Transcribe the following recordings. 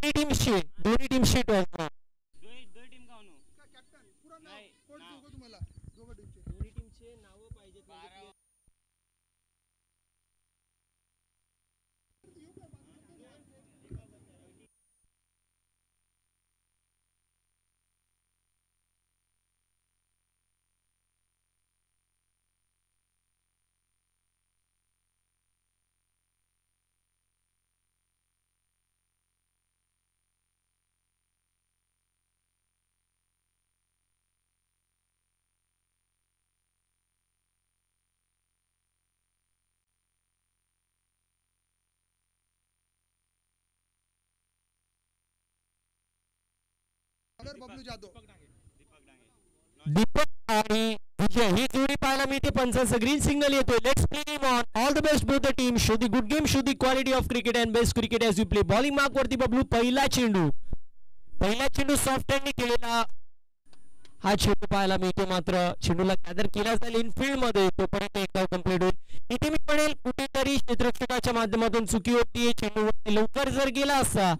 दोन्ही टीमशी टॉस. बबलू जाधव, दीपक आणि विजय ही जोडी पाहायला मिळते. पंचांचा ग्रीन सिग्नल येतोय. Let's play game on. All the best both the team. Show the good game, show the quality of cricket and best cricket as you play. Bowling mark वरती बबलू. पहिला चेंडू सॉफ्ट हँडने केलेला हा चेंडू पाहायला मिळतो. मात्र चेंडूला गॅदर केला जाईल इनफिल्ड मध्ये. तोपर्यंत एक डाव कंप्लीट होईल. इथे मी म्हणेल कुठेतरी क्षेत्ररक्षकाच्या माध्यमातून चुकी होती. चेंडूवरती लवकर जर गेला असता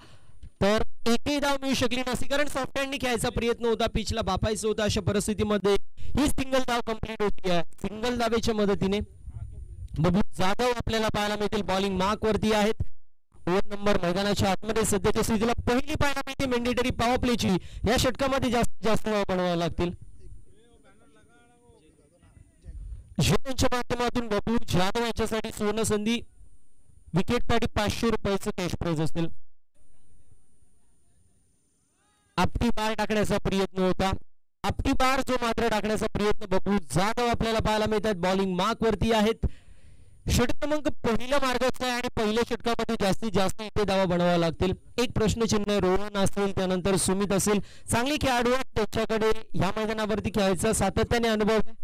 तर एकही धाव मिळू शकली नसती, कारण सॉफ्ट हँडने खेळायचा प्रयत्न होता. पिचला बापायचं होतं. अशा परिस्थितीमध्ये ही सिंगल धाव कंप्लीट होती आहे. सिंगल धावेच्या मदतीने बबलू जाधव आपल्याला पाहायला मिळतील. बॉलिंग मार्क वरती आहेत. ओव्हर नंबर मैदानाच्या आतमध्ये सध्याच्या स्थितीला पहिली पाहायला मिळते मॅन्डेटरी पॉवर प्लेची. या षटकामध्ये जास्तीत जास्त धावा बनवाव्या लागतील. यांच्या माध्यमातून बबलू जाधव यांच्यासाठी सुवर्ण संधी. विकेटसाठी 500 रुपयाचं कॅश प्राइज असतील. आपटी बार टाकण्याचा प्रयत्न होता. आपटी बार जो मात्र टाकण्याचा प्रयत्न बबलू जाधव आपल्याला पाहायला मिळतात. बॉलिंग मार्क वरती आहेत. षटक क्रमांक पहिल्या मार्गाचा आहे आणि पहिल्या षटकामध्ये जास्तीत जास्त इथे धावा बनवाव्या लागतील. एक प्रश्नचिन्ह. रोहन असेल, त्यानंतर सुमित असेल, चांगली खेळाडू आहेत. त्यांच्याकडे या मैदानावरती खेळायचा सातत्याने अनुभव आहे.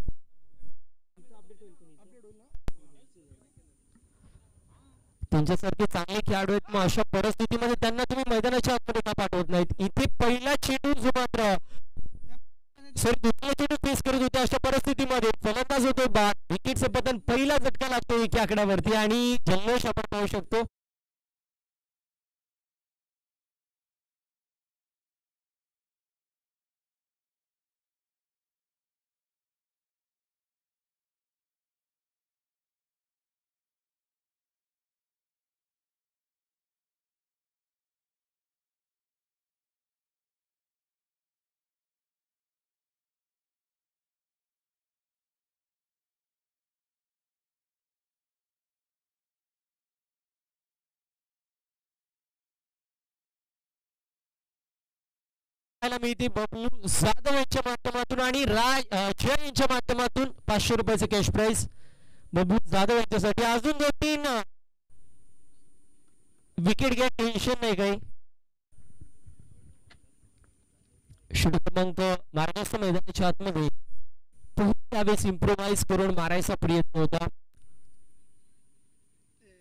त्यांच्यासारखे चांगले खेळाडू आहेत. मग अशा परिस्थितीमध्ये त्यांना तुम्ही मैदानाच्या आतमध्ये का पाठवत नाहीत? इथे पहिला चेंडू जो मात्र दुसरा चेंडू फेस करत होते. अशा परिस्थितीमध्ये फलंदाज होतो बाद. विकेटचं पतन पहिला झटका लागतो एका आकड्यावरती आणि जल्लोष आपण पाहू शकतो. मिळते बबलू जाधव यांच्या माध्यमातून आणि जय यांच्या माध्यमातून 500 रुपयाचं कॅश प्राइज बबलू जाधव यांच्यासाठी. अजून 2-3 विकेट घ्या, टेन्शन नाही काही. षटक क्रमांक मार्गस्थ मैदानाच्या आतमध्ये त्यावेळेस इम्प्रोवाइज करून मारायचा प्रयत्न होता.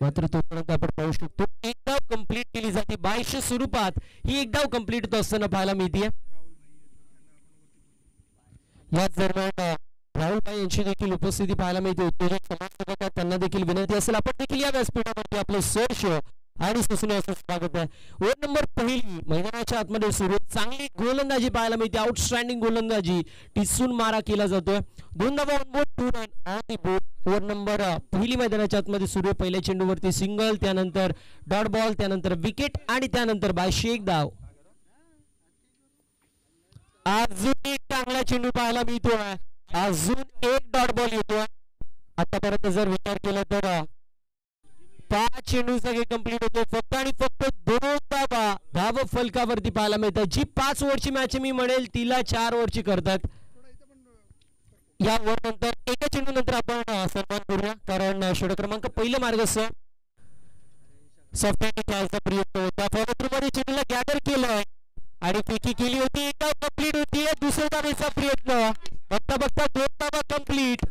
मात्र तोपर्यंत आपण पाहू शकतो एक धाव कंप्लीट केली जाते. 2200 स्वरूपात ही एक धाव कंप्लीट होत असताना पाहायला मिळते. याच दरम्यान राहुल भाई यांची देखील उपस्थिती पाहायला मिळते. उत्तेजक समाजसेवक त्यांना देखील विनंती असेल आपण देखील या व्यासपीठावरती आपलं सहर्ष आणि सुस्नेहाचं स्वागत आहे. ओव्हर नंबर पहिली मैदानाच्या आतमध्ये सुरू. चांगली गोलंदाजी पाहायला मिळते. आउटस्टँडिंग गोलंदाजी. टिसून मारा केला जातोय. 2 धावा on board, 2 run on the board. Over number पहिली मैदानाच्या आतमध्ये सुरू आहे. पहिल्या चेंडूवरती सिंगल, त्यानंतर डॉट बॉल, त्यानंतर विकेट आणि त्यानंतर 2201 धाव. अजून एक चांगला चेंडू पाहायला मिळतोय. अजून एक डॉट बॉल येतोय. आतापर्यंत जर विचार केला तर 5 चेंडू सगळे कंप्लीट होते. फक्त आणि फक्त 2 धावा धाव फलकावरती पाहायला मिळतात. जी 5 ओव्हरची मॅच मी म्हणेल तिला 4 ओव्हरची करतात. या ओव्हर नंतर एका चेंडू नंतर आपण सन्मान करूया, कारण षटक क्रमांक पहिलं मार्गस्थ सॉफ्ट खेळायचा प्रयत्न होता. फॉलोथ्रूमध्ये चेंडूला गॅदर केलं आणि फेकी केली होती. एक धाव कंप्लीट होती. दुसऱ्या धावेचा प्रयत्न. बघता बघता 2 धावा कंप्लीट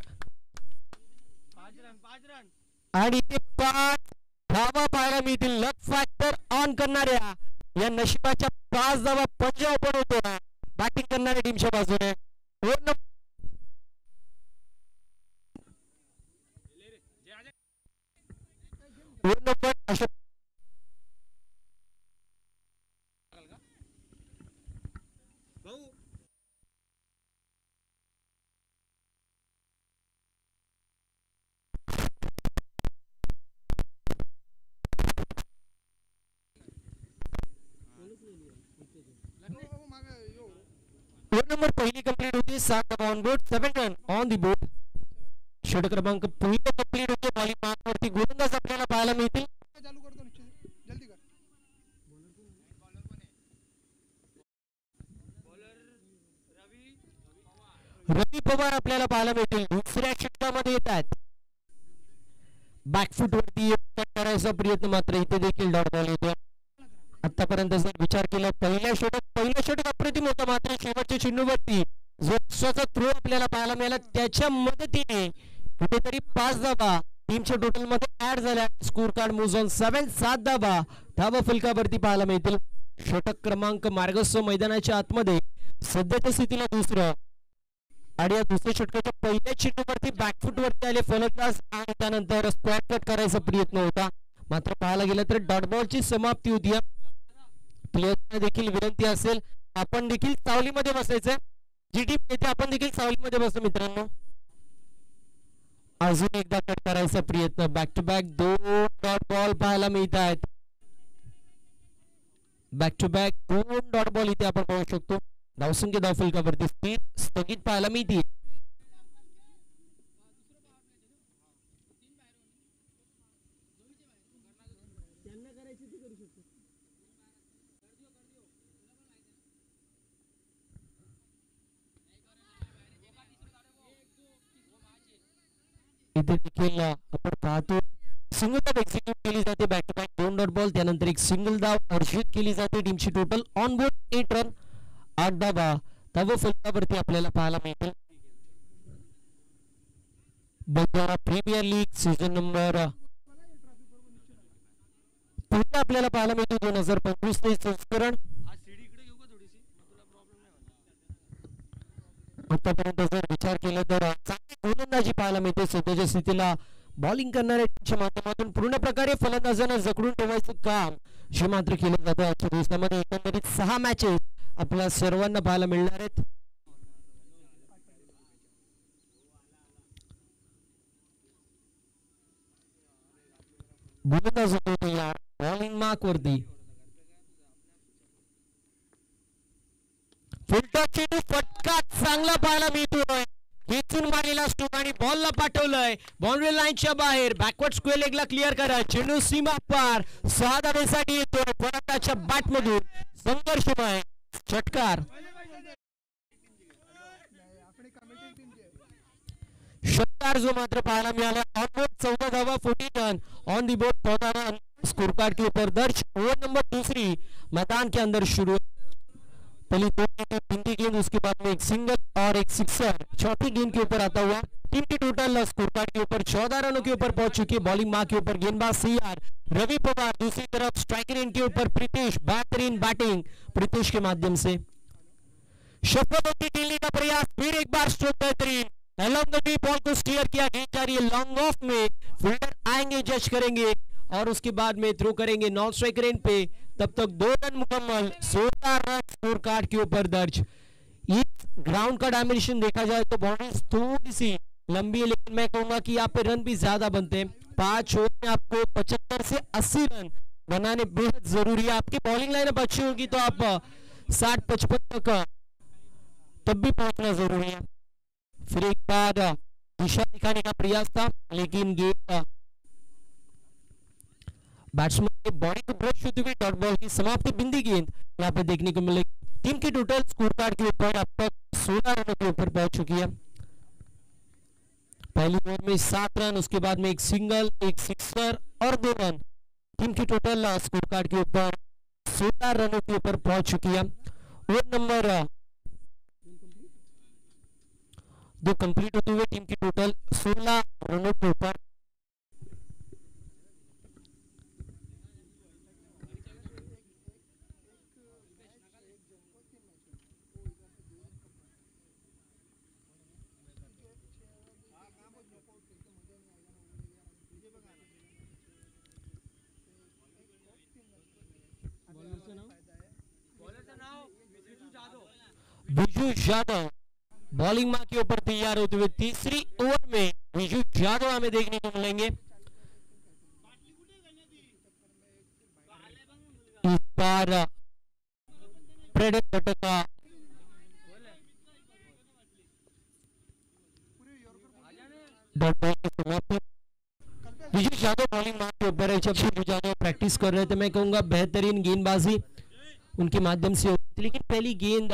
आणि ते 5 धावा पाहायला मिळतील. लक फॅक्टर ऑन करणाऱ्या या नशिबाच्या 5 धावा पंजाब पण होतो बॅटिंग करणाऱ्या टीमच्या बाजूने. ओव्हर नंबर पहिली कंप्लीट होती, 7 धावा on board, 7 run on the board. षटक क्रमांक पहिलं कंप्लीट होते, बॉलिंग मार्कवरती गोलंदाज आपल्याला पाहायला मिळतील. चालू करतो निश्चित, जल्दी कर. रवी पवार आपल्याला पाहायला मिळतील, दुसऱ्या षटकामध्ये येत आहेत. बॅकफूट वरती करायचा प्रयत्न, मात्र इथे देखील डॉट बॉल येतो. आतापर्यंत जर विचार केला, पहिलं षटक अप्रतिम होता, मात्र शेवटच्या चेंडूवरती जो एक्स्ट्राचा थ्रो आपल्याला पाहायला मिळाला, त्याच्या मदतीने कुठेतरी 5 धावा टीमच्या टोटल मध्ये ऍड झाल्या. स्कोर कार्ड मूव्स ऑन 7 धावा धावा फलकावरती पाहायला मिळतील. षटक क्रमांक मार्गस्थ मैदानाच्या आतमध्ये सध्याच्या स्थितीला दुसरं, आणि या दुसऱ्या षटकाच्या पहिल्या चेंडूवरती बॅकफूट वरती आले फलंदाज, आणि त्यानंतर स्क्वॅट कट करायचा प्रयत्न होता, मात्र पाहायला गेलं तर डॉट बॉलची समाप्ती होती. प्लेयर्सना देखील विनंती असेल, आपण देखील सावलीमध्ये बसायचं. जी टीम येते आपण देखील सावलीमध्ये बसतो मित्रांनो. अजून एकदा कट करायचा प्रयत्न, back to back 2 dot ball पाहायला मिळत आहेत. Back to back 2 dot ball इथे आपण पाहू शकतो. धावसंख्या धाव फलकावरती स्थिर स्थगित पाहायला मिळते. इथे देखील आपण पाहतो सिंगल धाव एक्झिक्यूट केली जाते, back to back 2 dot ball, त्यानंतर एक सिंगल धाव अर्जित केली जाते. टीमची टोटल ऑन बोर्ड 8 रन 8 धावा धावा फलकावरती आपल्याला पाहायला मिळतील. Banjara premier league season number पुढे आपल्याला पाहायला मिळतो 2025 संस्करण. आतापर्यंत जर विचार केला तर चांगली गोलंदाजी पाहायला मिळते. सध्याच्या स्थितीला बॉलिंग करणाऱ्या टीमच्या माध्यमातून पूर्ण प्रकारे फलंदाजांना जखडून ठेवायचं काम जे मात्र केलं जातं. आजच्या दिवसामध्ये एकंदरीत 6 मॅचेस आपल्या सर्वांना पाहायला मिळणार आहेत. गोलंदाज होतो या बॉलिंग मार्क वरती, फुलटॉस चेंडू फटका चांगला पाहायला मिळतोय. खेचून मारलेला स्ट्रोक आणि बॉलला पाठवलंय बाउंड्री लाईनच्या बाहेर. बॅकवर्ड स्क्वेअर लेगला क्लिअर करा, चेंडू सीमा पार 6 धावेसाठी येतोय. फलंदाजाच्या बॅट मधून संघर्षमय षटकार. षटकार जो मात्र पाहायला मिळाला, ऑन बोर्ड 14 धावा 14 run on the board 14 run score card के ऊपर दर्ज. ओवर नंबर दूसरी मैदान के अंदर शुरू, पहली 2 हिंदी गेंद, उसके बाद में एक सिंगल और एक सिक्सर चौथी गेंद के ऊपर आता हुआ. टीम की टोटल स्कोर कार्ड के ऊपर 14 रनों के ऊपर पहुंच चुकी है. बॉलिंग मार्क के ऊपर गेंदबाज सीआर रवि पवार, दूसरी तरफ स्ट्राइकर एंड के ऊपर प्रीतेश. बेहतरीन बैटिंग प्रीतेश के माध्यम से. सफल होती खेलने का प्रयास, फिर एक बार स्ट्रोक बेहतरीन, अलोंग द डीप बॉल को स्टीयर किया, गेंद जा रही है लॉन्ग ऑफ में. फील्डर आएंगे, जज करेंगे और उसके बाद में थ्रो करेंगे नॉन स्ट्राइकर एंड पे. तब तक 2 रन मुकम्मल, 16 रन स्कोर कार्ड के ऊपर दर्ज. इस ग्राउंड का डायमेंशन देखा जाए तो बाउंड्रीज थोड़ी सी लंबी है, लेकिन मैं कहूंगा कि यहाँ पे रन भी ज्यादा बनते हैं. 5 ओवर में आपको 75 से 80 रन बनाने बेहद जरूरी है. आपकी बॉलिंग लाइनअप अच्छी होगी तो आप 60-55 तक तब भी पहुंचना जरूरी है. फिर एक बार दिशा दिखाने का प्रयास था, लेकिन गेंद बैट्समैन के बॉडी को ब्रश होते हुए डॉट बॉल की समाप्ति बिंदी गेंद यहाँ पे देखने को मिलेगी. टीम की टोटल स्कोर कार्ड के ऊपर अब तक 16 रनों के ऊपर पहुंच चुकी है. पहली ओवर में 7 रन, उसके बाद में एक सिंगल, एक सिक्सर और 2 रन. टीम की टोटल स्कोर कार्ड के ऊपर 16 रनों के ऊपर पहुंच चुकी है. ओवर नंबर 2 कंप्लीट होते हुए टीम की टोटल 16 रनों के ऊपर. विजू यादव बॉलिंग मार्क के ऊपर तैयार होते हुए तीसरी ओवर में विजू यादव हमें देखने को मिलेंगे. इस बार प्रेडक का डॉट बॉल की समाप्ति। विजय यादव बॉलिंग मार्क के ऊपर है। जब विजय यादव प्रैक्टिस कर रहे थे मैं कहूंगा बेहतरीन गेंदबाजी उनके माध्यम से होती थी, लेकिन पहली गेंद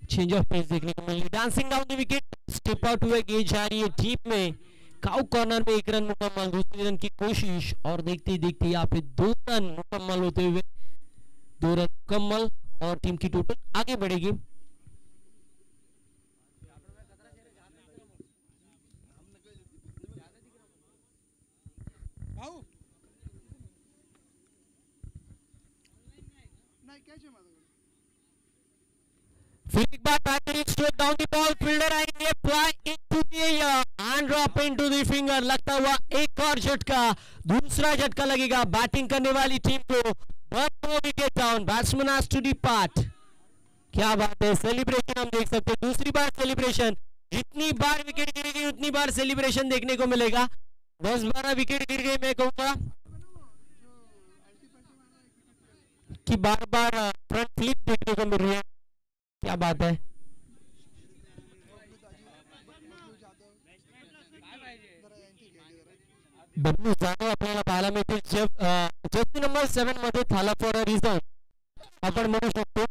चेंज ऑफ पेस देखने को मिली। Dancing down the wicket, step out हुए, गेंद जा रही है डीप में, काउ कॉर्नर में 1 रन मुकम्मल, दूसरे रन की कोशिश और देखते ही देखते यहाँ पे 2 रन मुकम्मल होते हुए 2 रन मुकम्मल और टीम की टोटल आगे बढ़ेगी। फिर एक बार battery stroke down the ball, fielder आएंगे, fly into the air and drop into the finger, लगता हुआ एक और झटका, दूसरा झटका लगेगा बैटिंग करने वाली टीम को। But no wicket down, batsman has to depart. क्या बात है, सेलिब्रेशन हम देख सकते हैं, दूसरी बार सेलिब्रेशन, जितनी बार विकेट गिरेगी उतनी बार सेलिब्रेशन देखने को मिलेगा। 10-12 विकेट गिर गए, मैं कहूंगा कि बार बार फ्रंट फ्लिप देखने को मिल रही है। क्या बात है, बबलू जाधव आपल्याला पाहायला मिळतील जर्सी नंबर 7 मध्ये थाला फॉर अ रिझन आपण म्हणू शकतो,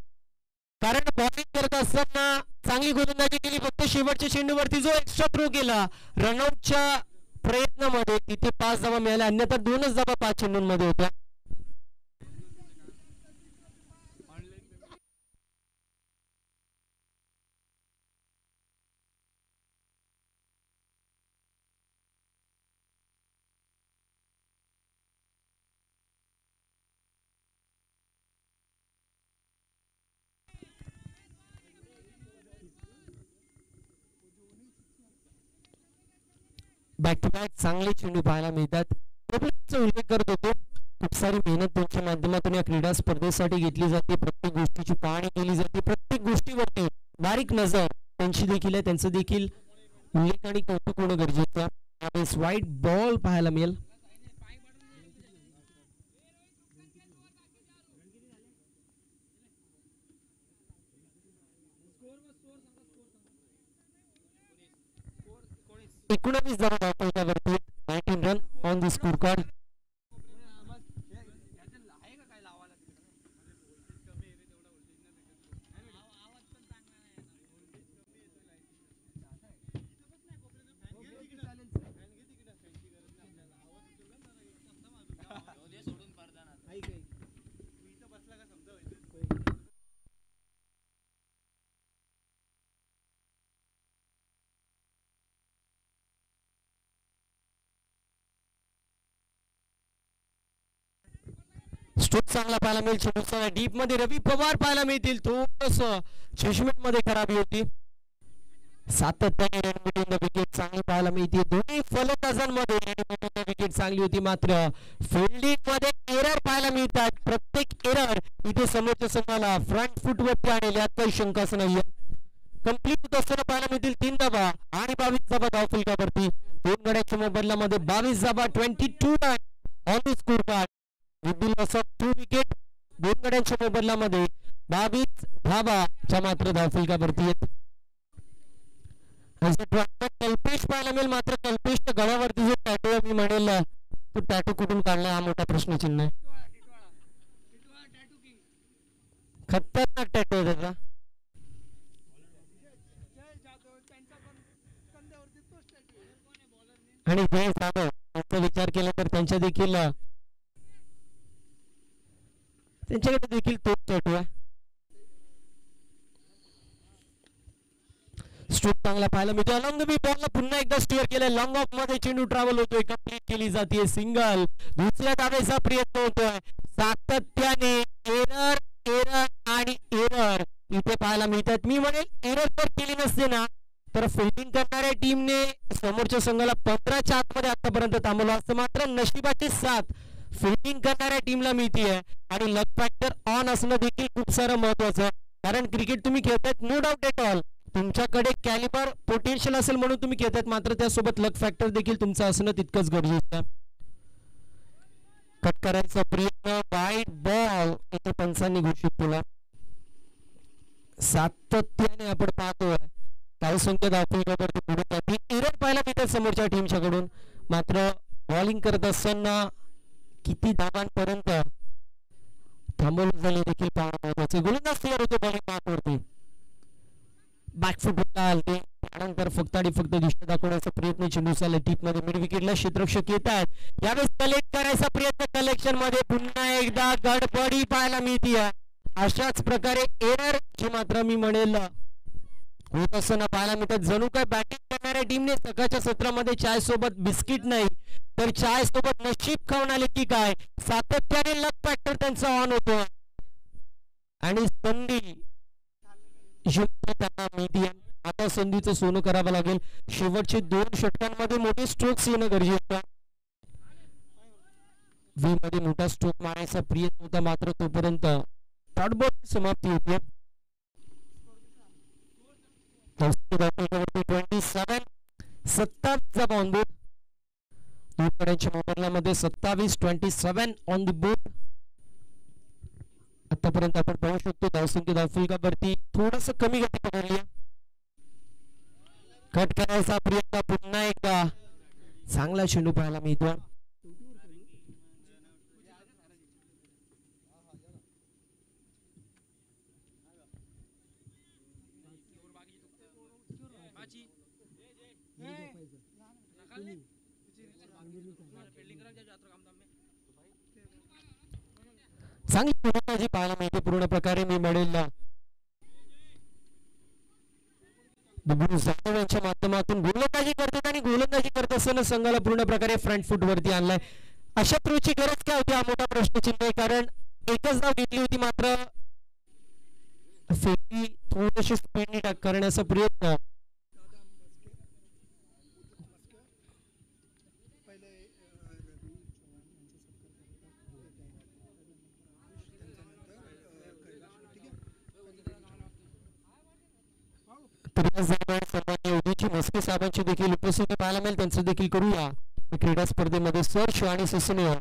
कारण बॉलिंग करत असताना चांगली गोलंदाजी केली, फक्त शेवटच्या चेंडूवरती जो एक्स्ट्रा थ्रो केला रनआउटच्या प्रयत्नामध्ये तिथे 5 धावा मिळाल्या, अन्यथा 2च धावा 5 चेंडूंमध्ये होत्या। बॅक टू बॅक चांगले चेंडू पाहायला मिळतात। उल्लेख करत होतो, खूप सारी मेहनत त्यांच्या माध्यमातून या क्रीडा स्पर्धेसाठी घेतली जाते, प्रत्येक गोष्टीची पाहणी केली जाते, प्रत्येक गोष्टीवरती बारीक नजर त्यांची देखील आहे, त्यांचं देखील उल्लेख आणि कौतुक होणं गरजेचं आहे। वाईट बॉल पाहायला मिळेल, एकोणवीस धावा धावफलकावरती, 19 run on the score card. Stroke चांगला पाहायला मिळेल, चेंडूचा डीप मध्ये रवी पवार पाहायला मिळतील, थोडस जजमेंट मध्ये खराबी होती, सातत्याने रन बिटवीन द विकेट चांगली पाहायला मिळते, दोन्ही फलंदाजांमध्ये रन बिटवीन द विकेट चांगली होती, मात्र फिल्डिंग मध्ये एरर पाहायला मिळतात, प्रत्येक एरर इथे समोरच्या संघाला फ्रंट फुट वरती आणेल यात काही शंकाच नाहीये। कंप्लीट होत असताना पाहायला मिळतील 3 धावा आणि 22 धावा धावफलकावरती, 2 गड्याच्या मोबदल्यामध्ये 22 धावा, 22 run on the score card with loss of 2 wicket, 2 गड्यांच्या मोबदल्यामध्ये 22 धावाच्या मात्र धावफलकावरती आहेत। कल्पेश पाहायला मिळेल, मात्र कल्पेशच्या गळ्यावरती जो टॅटू मी म्हणेल तो टॅटू कुठून काढला हा मोठा प्रश्नचिन्ह आहे, खतरनाक टॅटू आहे त्याचा। आणि जय जाधव यांचा विचार केला तर त्यांच्या देखील त्यांच्याकडे देखील तोच टॅटू आहे। स्ट्रोक चांगला पाहायला मिळतो, अलॉंग द बॉलला पुन्हा एकदा स्टीअर केलं, लॉंग ऑफ मध्ये चेंडू ट्रॅव्हल होतोय, कंप्लीट केली जाते सिंगल, दुसऱ्या धावेचा प्रयत्न होतोय, सातत्याने एरर एरर आणि एरर इथे पाहायला मिळतात। मी म्हणेल एरर तर केली नसते ना तर फिल्डिंग करणाऱ्या टीमने समोरच्या संघाला 15च्या आतमध्ये आतापर्यंत थांबवलं असतं, मात्र नशिबाची साथ फिल्डिंग करणाऱ्या टीमला मिळते आणि लक फॅक्टर ऑन असणं देखील खूप सारं महत्वाचं, कारण क्रिकेट तुम्ही खेळतायत नो डाऊट एट ऑल, तुमच्याकडे कॅलिबर पोटेन्शियल असेल म्हणून तुम्ही खेळतायत, मात्र त्यासोबत लक फॅक्टर देखील तुमचं असणं तितकंच गरजेचं आहे। कट करायचा प्रयत्न, वाईट बॉल इथे पंचांनी घोषित केला, सातत्याने आपण पाहतोय धावसंख्या धावफलकावरती पुढे जाते. एरर पाहायला मिळतात समोरच्या टीमच्या कडून. मात्र बॉलिंग करत असताना किती धावांपर्यंत थांबवलं झाले देखील पाहणं महत्वाचे. गोलंदाज तयार होतो बॉलिंग मार्कवरती. बॅकफुटला आलते त्यानंतर फक्त आणि फक्त दिशा दाखवण्याचा प्रयत्न चेंडू चालला टीप मध्ये मिड विकेटला. क्षेत्ररक्षक येत आहेत यावेळेस कलेक्ट करायचा प्रयत्न. कलेक्शन मध्ये पुन्हा एकदा गडबडी पाहायला मिळते. अशाच प्रकारे एरर जी मात्र मी म्हणेल होत असताना पाहायला मिळतात. जणू काय बॅटिंग करणाऱ्या टीमने सकाळच्या सत्रामध्ये चाय सोबत बिस्किट नाही तर चाय सोबत नशीब खाऊन आले की काय. सातत्याने लक फॅक्टर त्यांचा ऑन होतो आणि संधी त्यांना मिळते. आता संधीचं सोनं करावं लागेल. शेवटचे 2 षटकांमध्ये मोठे स्ट्रोक्स येणं गरजेचं. व्ही मध्ये मोठा स्ट्रोक मारायचा प्रयत्न होता मात्र तोपर्यंत डॉट बॉल समाप्ती होती. 27 ऑन बोर्ड. दोनकड्यांच्या मोबदल्यामध्ये 27 ऑन द बोर्ड. आतापर्यंत आपण पाहू शकतो धावसंख्या धावफलकावरती थोडस कमी गती पकडली. कट करायचा प्रयत्न पुन्हा एकदा. चांगला चेंडू पाहायला मिळतो. चांगली गोलंदाजी पाहायला मिळते पूर्ण प्रकारे. मी म्हणेल जाधव यांच्या माध्यमातून गोलंदाजी करतात आणि गोलंदाजी करत असताना संघाला पूर्ण प्रकारे फ्रंट फूट वरती आणलाय. अशा थ्रोची गरज काय होती हा मोठा प्रश्नचिन्ह आहे. कारण एकच धाव घेतली होती मात्र फेकी थोडीशी स्पीडनी करण्याचा प्रयत्न. मस्के साहेबांची देखील उपस्थिती पाहायला मिळेल. त्यांचं देखील करूया क्रीडा स्पर्धेमध्ये सर्च आणि सस्नेह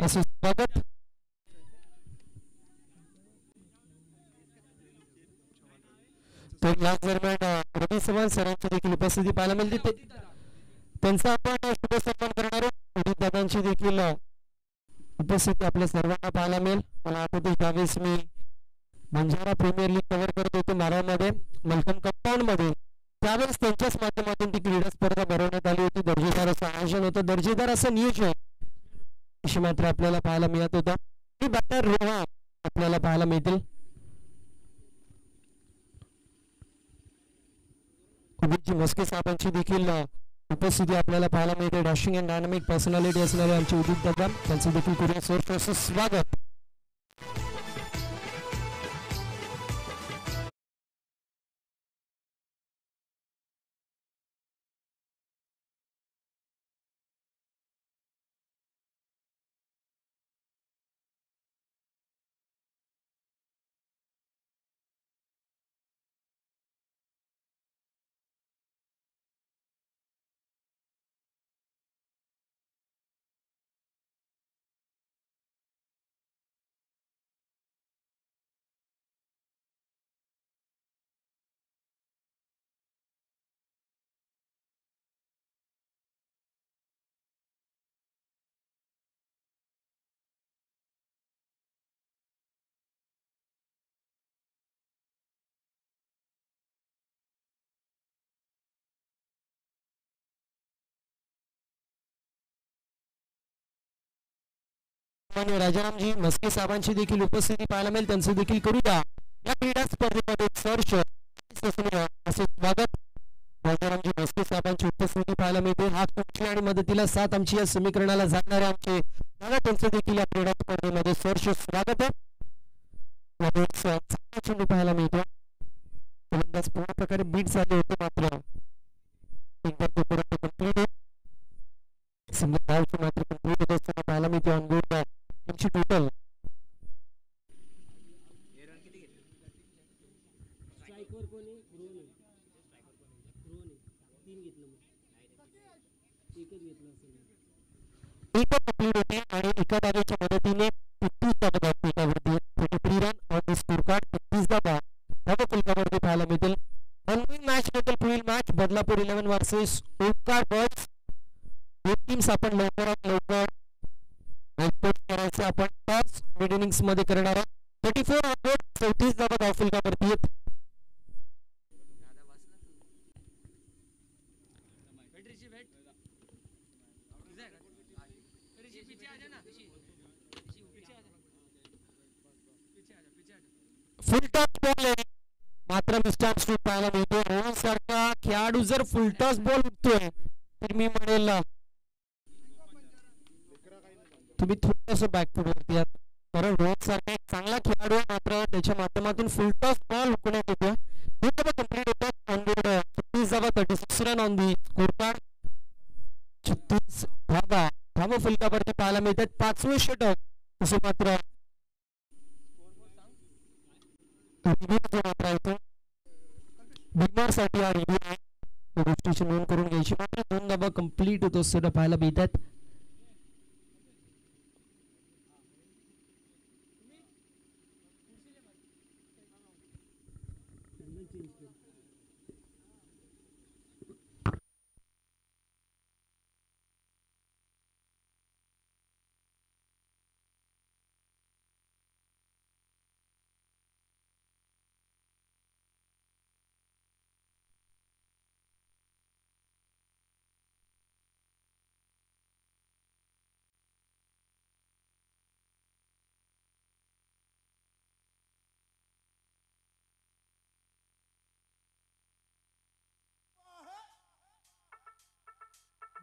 असं स्वागत. तर याच दरम्यान रवी चव्हाण सरांची देखील उपस्थिती पाहायला मिळते. त्यांचा आपण शुभ सन्मान करणार आहोत. दादांची देखील उपस्थिती आपल्या सर्वांना पाहायला मिळेल. मला आठवते त्यावेळेस मी बंजारा प्रीमियर लीग कव्हर करत होतो मारामध्ये मलकम कंपाऊंड मध्ये. त्यावेळेस त्यांच्याच माध्यमातून ती क्रीडा स्पर्धा भरवण्यात आली होती. दर्जेदार असं आयोजन होतं, दर्जेदार असं नियोजन अशी मात्र आपल्याला पाहायला मिळत होतं. बॅटर रोहा आपल्याला पाहायला मिळतील. अभिजी मस्के साहेबांची देखील उपस्थिती आपल्याला पाहायला मिळते. डॅशिंग अँड डायनामिक पर्सनॅलिटी असणारे आमचे उदित दादा त्यांचं देखील करूया सर स्वागत. राजारामजी मस्के साहेबांची देखील उपस्थिती पाहायला मिळेल. त्यांचं देखील करूया या क्रीडा स्पर्धेमध्ये सर्च असे स्वागत. राजारामजी मस्के साहेबांची उपस्थिती पाहायला मिळते. हात तुमची आणि मदतीला साथ आमची या समीकरणाला जाणारे आमचे दादा त्यांचं देखील या क्रीडा स्पर्धेमध्ये सर्च स्वागत आहे. चेंडू पाहायला मिळतो. गोलंदाज पूर्ण प्रकारे बीट झाले होते मात्र एकदा तोपर्यंत कंप्लीट होत मात्र कंप्लीट होत असताना पाहायला मिळते. ऑनबोर्ड टीमची टोटल एक कंप्लीट होते आणि एका धावेच्या मदतीने 33 धावावरती 43 run on the score card. 33 धावा धावफलकावरती पाहायला मिळतील. ऑनलाईन मॅच वर्सेस ओंकार बर्ड्स. दोन टीम्स आपण लवकरात लवकर करायचं. आपण टॉस मिड इनिंग्स मध्ये करणार आहोत. 34 धावा धावफलकावरती आहेत. फुल टॉस बॉल आहे मात्र मिस्टर स्ट्रोक पाहायला मिळतो. रोहन सारखा खेळाडू जर फुल टॉस बॉल उठतोय तर मी म्हणेल तुम्ही थोडंसं बॅकफूट वरती आहात. कारण रोहन सारखा एक चांगला खेळाडू आहे मात्र त्याच्या माध्यमातून फुल टॉस बॉल हुकण्यात येतो. कंप्लीट होतात ऑन बोर्ड 36 धावा 36 run on the score card. 36 धावा धावफलकावरती पाहायला मिळतात. 5वें षटक तसं मात्र बिगनर साठी हा रिव्ह्यू आहे. या गोष्टीची नोंद करून घ्यायची. मात्र 2 धावा कंप्लीट होतो असं पाहायला मिळतात.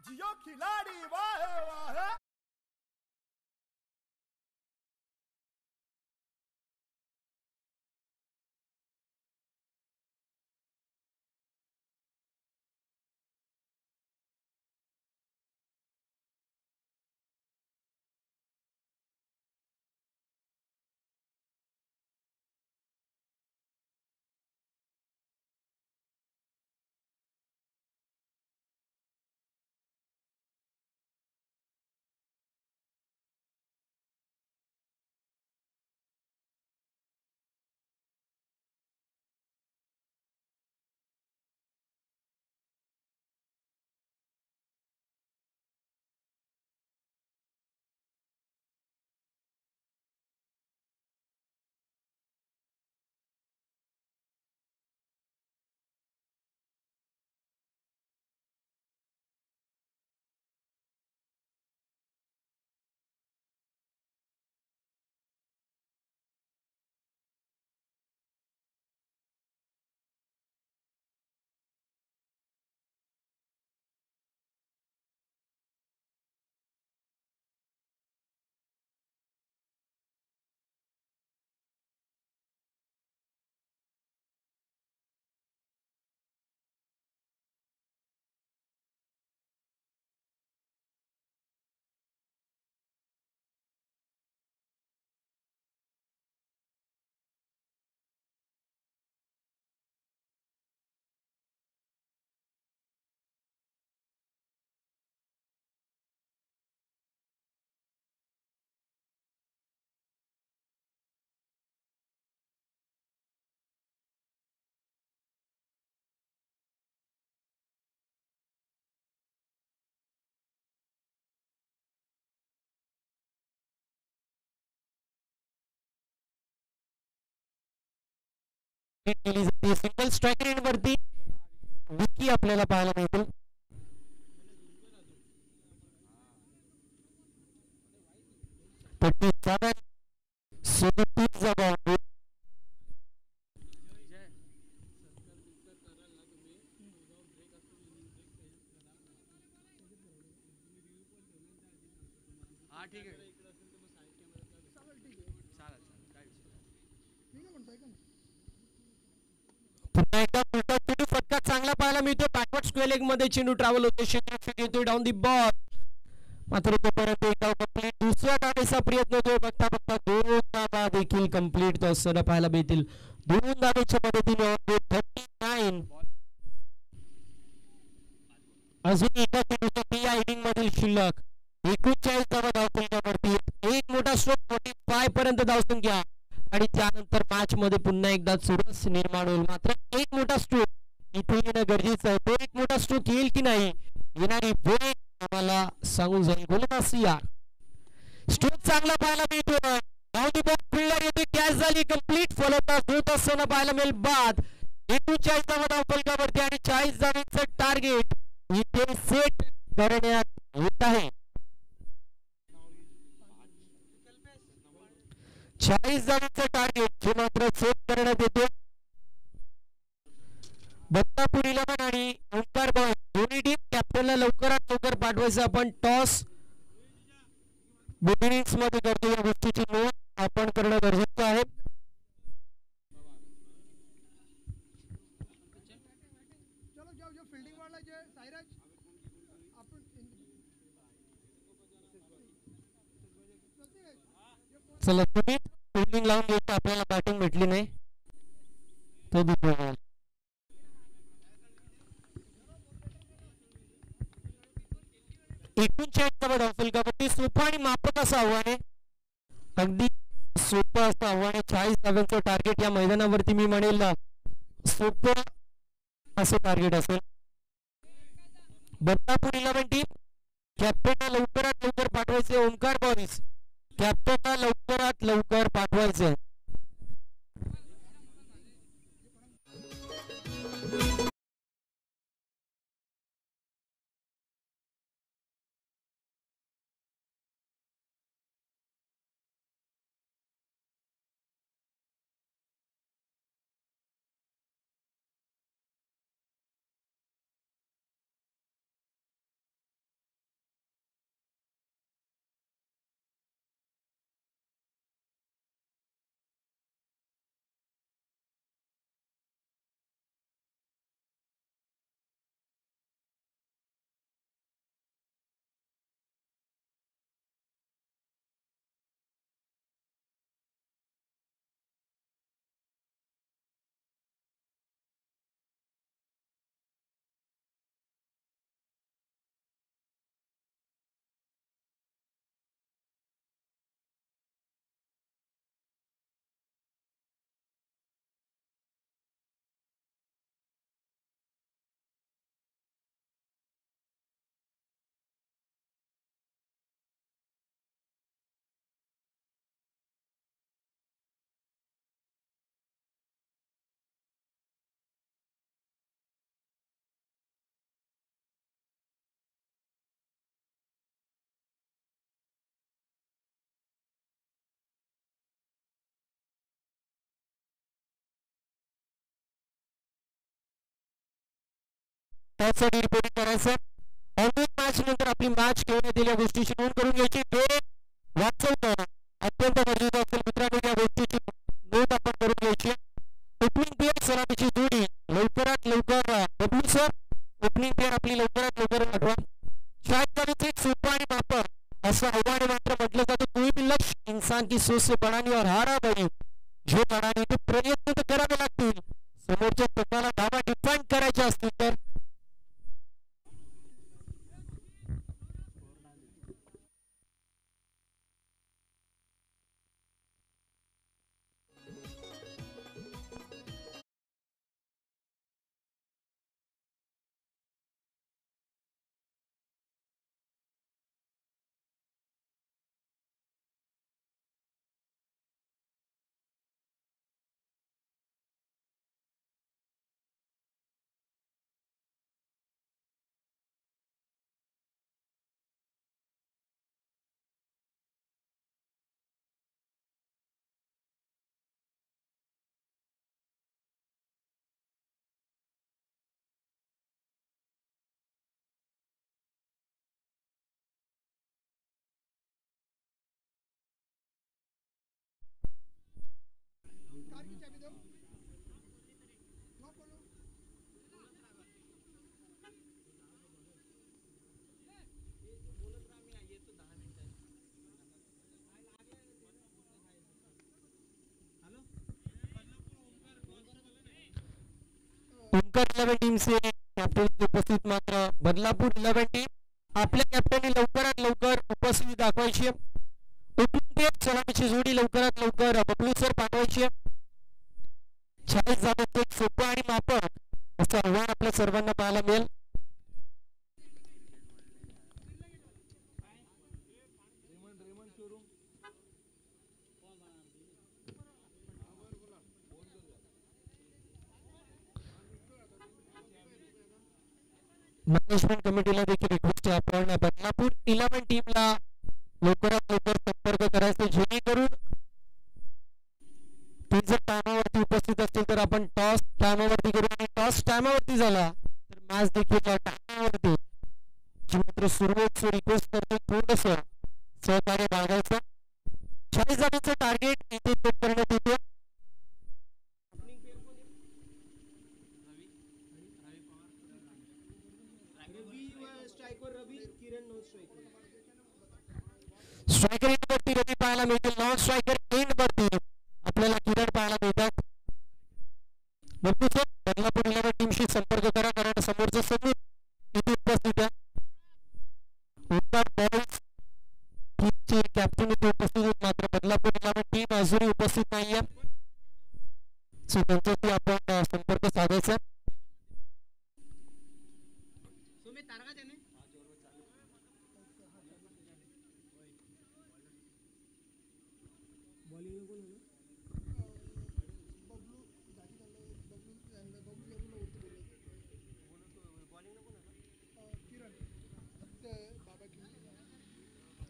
जियो खिलाड़ी वाह वाह. सिंगल स्ट्राइक रेट वरती विकी आपल्याला पाहायला मिळतील. ठीक आहे पुन्हा एकदा फुलटॉस चेंडू फटका चांगला पाहायला मिळतो. बॅकवर्ड स्क्वेअर लेग मध्ये चेंडू ट्रॅव्हल होतो. क्षेत्ररक्षक येतोय डाऊन दी बॉल मात्र तोपर्यंत एक धाव कंप्लीट. दुसऱ्या धावेचा प्रयत्न होतो. बघता बघता 2 धावा देखील कंप्लीट तो असताना पाहायला मिळतील. 2 धावेच्या मदतीने 39 अजून एका चेंडूसाठी या इनिंग मधील शिल्लक 39 धावा धावफलकावरती. एक मोठा स्ट्रोक 45 पर्यंत धावसंख्या आणि त्यानंतर मॅच मध्ये पुन्हा एकदा चुरस निर्माण होईल. मात्र एक मोठा स्ट्रोक इथे येणं गरजेचं आहे. तो एक मोठा स्ट्रोक येईल की नाही, येणारी वेळ आम्हाला सांगून जाईल. गोलंदाज यार स्ट्रोक चांगला पाहायला मिळतोय. फिल्डर येते, कॅच झाली कंप्लीट. फलंदाज होत असताना पाहायला मिळेल बाद. 39 धावा धावफलकावरती आणि 40 धावांचं टार्गेट इथे सेट करण्यात येत आहे. 40 धावांचं टार्गेट जे मात्र सेट करण्यात येते. बदलापूर 11 आणि ओंकार बॉय दोन्ही टीम कॅप्टनला लवकरात लवकर पाठवायचं. आपण टॉस बिगिनिंग्स मध्ये करतो, या गोष्टीची नोंद आपण करणं गरजेचं आहे. चला तुम्ही फिल्डिंग लावून घ्यायचं, आपल्याला बॅटिंग भेटली नाही तो दुसरा. 39 धावफलकावरती सोपं आणि माफक असं आव्हान आहे. अगदी सोपं असं आव्हान आहे. 40 धावांचं टार्गेट या मैदानावरती मी म्हणेल सोपं असं टार्गेट असेल. बदलापूर 11 टीम कॅप्टनला लवकरात लवकर पाठवायचे. ओंकार बॉईज कॅप्टनला लवकरात लवकर पाठवायचे. त्यासाठी रिपोर्टिंग करायचं. ऑनलाईन मॅच नंतर आपली मॅच खेळण्यात येईल या गोष्टीची नोंद करून घ्यायची. वेळ वाचवणं अत्यंत गरजेचं असेल मित्रांनो, या गोष्टीची नोंद आपण करून घ्यायची. ओपनिंग पेअर सलामीची जोडी लवकरात लवकर बबलू सर ओपनिंग पेअर आपली लवकरात लवकर पाठवा. 40 धावांचं एक सोपं आणि माफक असं आव्हान मात्र म्हटलं जातं. कोई भी लक्ष्य इंसान की सोच से बढ़ानी और हारा बनी जो बढ़ानी, तो प्रयत्न तर करावे लागतील. समोरच्या स्वतःला धावा डिफाईन करायच्या असतील तर ओंकार 11 टीम से कॅप्टन उपस्थित मात्र बदलापूर 11 टीम आपल्या कॅप्टनने लवकरात लवकर उपस्थिती दाखवायची. ओपनिंग पेअर सलामीची जोडी लवकरात लवकर बबलू सर पाठवायची. 40 धावांचं एक सोपं आणि माफक असं आव्हान आपल्या सर्वांना पाहायला मिळेल. मॅनेजमेंट कमिटीला देखील रिक्वेस्ट आहे आपण बदलापूर 11 टीमला लवकरात लवकर संपर्क करायचा जेणेकरून ते जर टायमावरती उपस्थित असतील तर आपण टॉस टायमावरती करू आणि टॉस टायमावरती झाला तर मॅच देखील टायमावरती मात्र सुरुवात रिक्वेस्ट करतो थोडस सहकार्य बाळगायचं. 40 धावांचं टार्गेट इथे सेट करण्यात येते. स्ट्रायकर एंड वरती रवी पाहायला मिळतील. नॉन स्ट्रायकर एंड वरती आपल्याला किरण पाहायला मिळतात. बदलापूर 11 टीमशी संपर्क करा कारण समोरचं समोर इथे उपस्थित आहे. टीमचे कॅप्टन इथे उपस्थित आहेत मात्र बदलापूर 11 टीम अजूनही उपस्थित नाहीये. सो त्यांच्याशी आपण संपर्क साधायचा.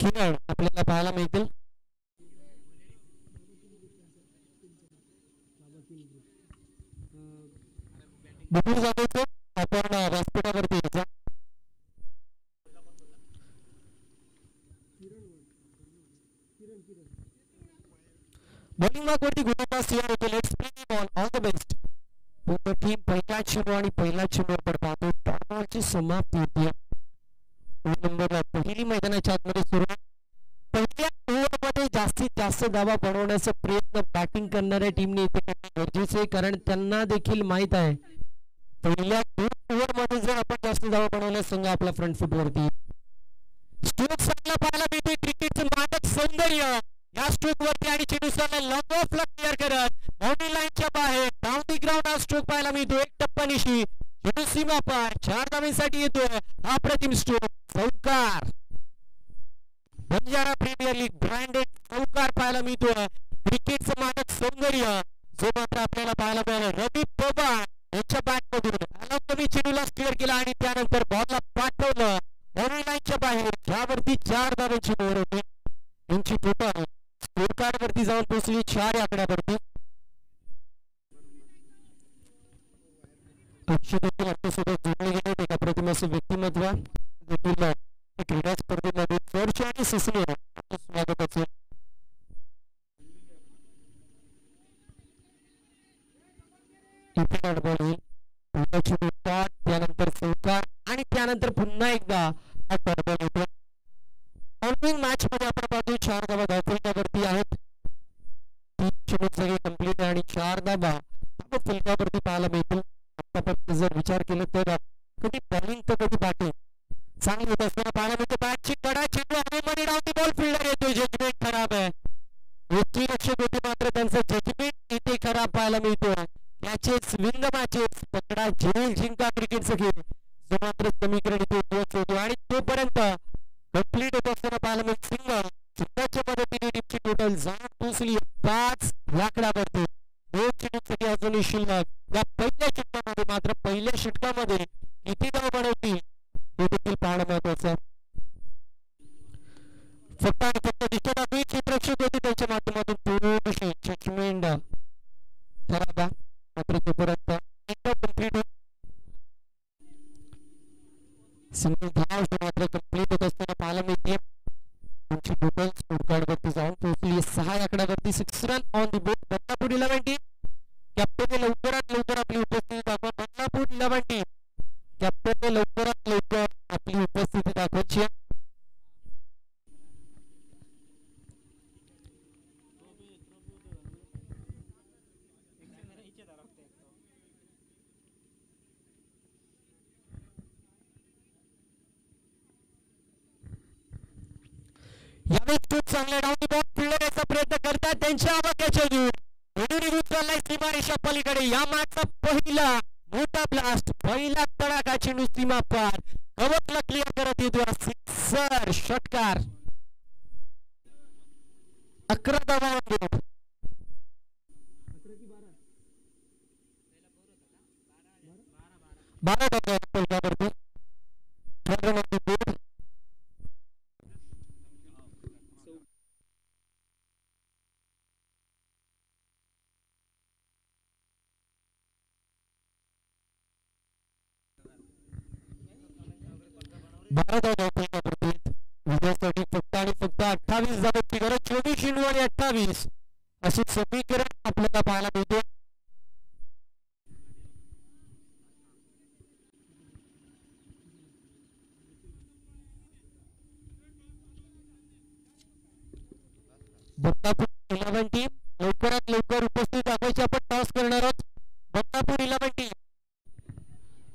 किरण आपल्याला पाहायला मिळतील. बघून जातो आपण व्यासपीठावरती यायचा. बॉलिंग मार्कवरती गोलंदाज तयार होते. Let's play ball all the best. पूर्ण टीम पहिला चेंडू आणि पहिला चेंडूवर पडतो. टॉसची समाप्ती होती. नंबर पहिली मैदानाच्या आतमध्ये सुरू. पहिल्या ओव्हरमध्ये जास्तीत जास्त धावा बनवण्याचा प्रयत्न बॅटिंग करणाऱ्या टीमने इथे करणं गरजेचं आहे कारण त्यांना देखील माहित आहे पहिल्या 2 ओव्हरमध्ये जर आपण जास्त धावा बनवल्या संघ आपला फ्रंट फुटवरती. स्ट्रोक चांगला पाहायला मिळतोय. क्रिकेटचं मादक सौंदर्य या स्ट्रोक वरती आणि चेंडूला लॉंग ऑफला क्लिअर करत बाउंड्री लाईनच्या बाहेर डाऊन दी ग्राउंड हा स्ट्रोक पाहायला मिळतो. एक टप्पानिशी चेंडू सीमा पार 4 धावांसाठी येतोय. हा प्रतिम स्ट्रोक चौकार. बंजारा प्रीमियर लीग ब्रँडेड चौकार पाहायला मिळतोय. क्रिकेटचं मादक सौंदर्य जो मात्र आपल्याला पाहायला मिळालं. रवी पवार यांच्या बॅटमधून कमी चेंडूला क्लिअर केला आणि त्यानंतर बॉलला पाठवलं बाउंड्री लाईनच्या बाहेर ज्यावरती 4 धावांची मोहर होती. यांची टोटल स्कोर कार्ड वरती जाऊन पोहोचली 4 या आकड्यावरती. देखील आपल्यासोबत जोडले गेले. एका प्रतिमाचं व्यक्तिमत्व देखील क्रीडा स्पर्धेमध्ये चर्चा आणि सुसनेर स्वागत असेल. त्यानंतर चौकार आणि त्यानंतर पुन्हा एकदा हा टर्बल येतो. ऑलविंग मॅच मध्ये आपण पाहतो 4 धावा धावफलकावरती आहेत. 3 चेंडू सगळे कंप्लीट आणि 4 धावा फलकावरती पाहायला मिळतील. आतापर्यंत जर विचार केला तर कधी बॉलिंग तर कधी बॅटिंग चांगली होत असताना पाहायला मिळते. बॅटची कडा चेंडू हवेमध्ये डावती बॉल फिल्डर येतोय. जजमेंट खराब आहे. यष्टीरक्षक होते मात्र त्यांचं जजमेंट इथे खराब पाहायला मिळतोय. मॅचेस विन द मॅचेस पकडा झेल जिंका क्रिकेटचा खेळ जो मात्र समीकरण इथे उपलब्ध होतो आणि तोपर्यंत कंप्लीट होत असताना पाहायला मिळत सिंगल सिंगलच्या मदतीने टीमची टोटल जाऊन पोहोचली 5 लाकडावरती. 2 चेंडूंसाठी अजूनही शिल्लक. या पहिल्या षटकामध्ये मात्र पहिल्या षटकामध्ये किती धाव बनवतील हे देखील पाहणं महत्वाचं आहे. फक्त आणि फक्त दिसत आहे क्षेत्ररक्षक होते त्यांच्या माध्यमातून थोडीशी जजमेंट खराब आहे मात्र तोपर्यंत कंप्लीट होत. सिंगल धाव मात्र कंप्लीट होत असताना पाहायला मिळते. त्यांची टोटल स्कोर कार्ड वरती जाऊन पोहोचली 6 आकड्यावरती. 6 run on the board. Badlapur 11 team कॅप्टनने लवकरात लवकर आपली उपस्थिती दाखवा. बदलापूर 11 टीम कॅप्टनने लवकरात लवकर आपली उपस्थिती दाखवायची आहे. यावेळेस खूप चांगल्या डाऊन बॉल फिरवण्याचा प्रयत्न करतात. त्यांच्या आवाक्याच्या दूर निघून चाललाय सीमारेषा पलीकडे. या मॅचचा पहिला मोठा ब्लास्ट, पहिला तडाखा चेंडू सीमा पार, कवचला क्लिअर करत येतो सिक्सर, षटकार. 11 धावा. 12 धावा पलकावरती. विजयासाठी फक्त आणि फक्त 28 धावांची गरज. 24 चेंडू आणि 28 असे समीकरण आपल्याला पाहायला मिळते. बदलापूर 11 टीम लवकरात लवकर उपस्थित दाखवायची आपण टॉस करणार आहोत. बदलापूर 11 टीम